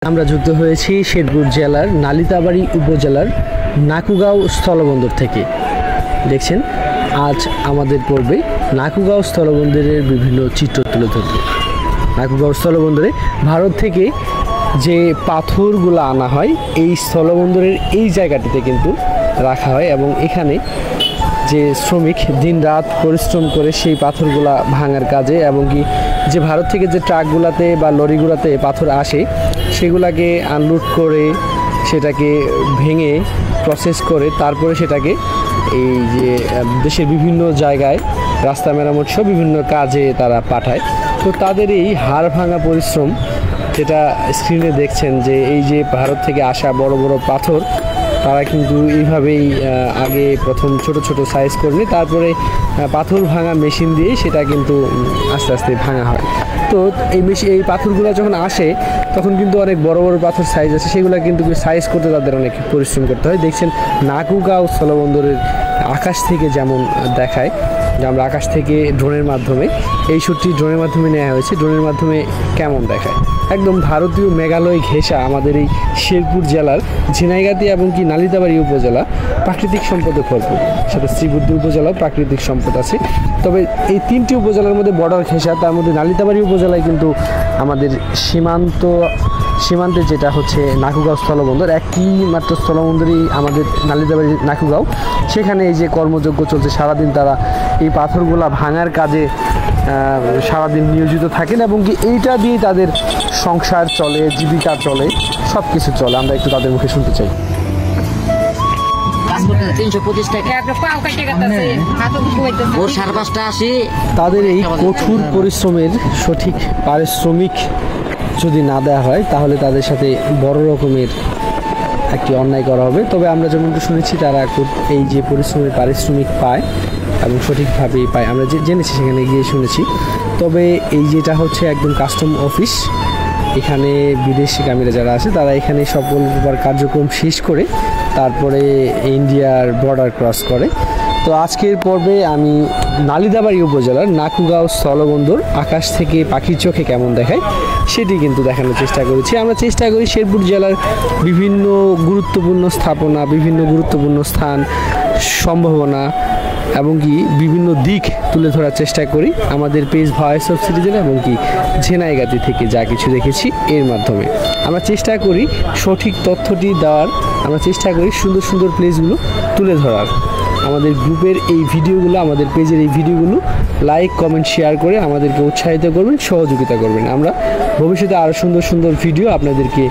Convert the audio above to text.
আমরা যুক্ত হয়েছি শেরপুর জেলার নালিতাবাড়ী উপজেলার নাকুগাঁও স্থলবন্দর থেকে। দেখছেন আজ আমাদের পর্বে নাকুগাঁও স্থলবন্দরের বিভিন্ন চিত্র তুলে ধরবে। নাকুগাঁও স্থলবন্দরে ভারত থেকে যে পাথরগুলো আনা হয় এই স্থলবন্দরের এই জায়গাটিতে কিন্তু রাখা হয় এবং এখানে যে শ্রমিক দিন রাত পরিশ্রম করে সেই পাথরগুলা ভাঙার কাজে এবং কি যে ভারত থেকে যে ট্রাকগুলাতে বা লরিগুলাতে পাথর আসে সেগুলাকে আনলোড করে সেটাকে ভেঙে প্রসেস করে তারপরে সেটাকে এই যে দেশের বিভিন্ন জায়গায় রাস্তা মেরামত সহ বিভিন্ন কাজে তারা পাঠায়। তো তাদের এই হাড় ভাঙা পরিশ্রম যেটা স্ক্রিনে দেখছেন যে এই যে ভারত থেকে আসা বড় বড় পাথর তারা কিন্তু এইভাবেই আগে প্রথম ছোট ছোট সাইজ করে নিয়ে তারপরে পাথর ভাঙা মেশিন দিয়ে সেটা কিন্তু আস্তে আস্তে ভাঙা হয়। তো এই পাথরগুলো যখন আসে তখন কিন্তু অনেক বড় বড় পাথর সাইজ আছে, সেগুলো কিন্তু সাইজ করতে তাদের অনেক পরিশ্রম করতে হয়। দেখছেন নাকুগাঁও স্থলবন্দরের আকাশ থেকে যেমন দেখায় যে আমরা আকাশ থেকে ড্রোনের মাধ্যমে এই শুটটি ড্রোনের মাধ্যমে নেওয়া হয়েছে, ড্রোনের মাধ্যমে কেমন দেখায় একদম ভারতীয় মেঘালয় ঘেঁষা আমাদের এই শেরপুর জেলার ঝিনাইগাতি এবং কি নালিতাবাড়ী উপজেলা প্রাকৃতিক সম্পদে ভরপুর, সাথে শ্রীবুদ্ধ উপজেলাও প্রাকৃতিক সম্পদ আছে। তবে এই তিনটি উপজেলার মধ্যে বর্ডার ঘেঁষা, তার মধ্যে নালিতাবাড়ী উপজেলায় কিন্তু আমাদের সীমান্তে যেটা হচ্ছে নাকুগাঁও স্থলবন্দর, একই মাত্র স্থলবন্দরই আমাদের নালিতাবাড়ী নাকুগাঁও। সেখানে এই যে কর্মযজ্ঞ চলছে, সারাদিন তারা এই পাথরগুলা ভাঙার কাজে সারাদিন নিয়োজিত থাকেন এবং কি এইটা দিয়ে তাদের সংসার চলে, জীবিকা চলে, সব কিছু চলে। আমরা একটু তাদের মুখে শুনতে চাই। তাদের এই কঠোর পরিশ্রমের সঠিক পারিশ্রমিক যদি না দেওয়া হয় তাহলে তাদের সাথে বড় রকমের একটি অন্যায় করা হবে। তবে আমরা যেমনটা শুনেছি তারা এই যে পরিশ্রমের পারিশ্রমিক পায় এবং সঠিকভাবেই পায়, আমরা যে জেনেছি সেখানে গিয়ে শুনেছি। তবে এই যেটা হচ্ছে একদম কাস্টম অফিস, এখানে বিদেশিগামীরা যারা আছে তারা এখানে সকল প্রকার কার্যক্রম শেষ করে তারপরে ইন্ডিয়ার বর্ডার ক্রস করে। তো আজকের পর্বে আমি নালিতাবাড়ী উপজেলার নাকুগাঁও স্থলবন্দর আকাশ থেকে পাখির চোখে কেমন দেখায় সেটি কিন্তু দেখানোর চেষ্টা করেছি। আমরা চেষ্টা করি শেরপুর জেলার বিভিন্ন গুরুত্বপূর্ণ স্থাপনা, বিভিন্ন গুরুত্বপূর্ণ স্থান, সম্ভাবনা এবং কি বিভিন্ন দিক তুলে ধরার চেষ্টা করি আমাদের পেজ ভয়েস অফ সিটিজেন এবং কি ঝিনাইগাতি থেকে যা কিছু দেখেছি এর মাধ্যমে। আমরা চেষ্টা করি সঠিক তথ্যটি দেওয়ার, আমরা চেষ্টা করি সুন্দর সুন্দর প্লেসগুলো তুলে ধরার। আমাদের গ্রুপের এই ভিডিওগুলো, আমাদের পেজের এই ভিডিওগুলো লাইক কমেন্ট শেয়ার করে আমাদেরকে উৎসাহিত করবেন, সহযোগিতা করবেন। আমরা ভবিষ্যতে আরও সুন্দর সুন্দর ভিডিও আপনাদেরকে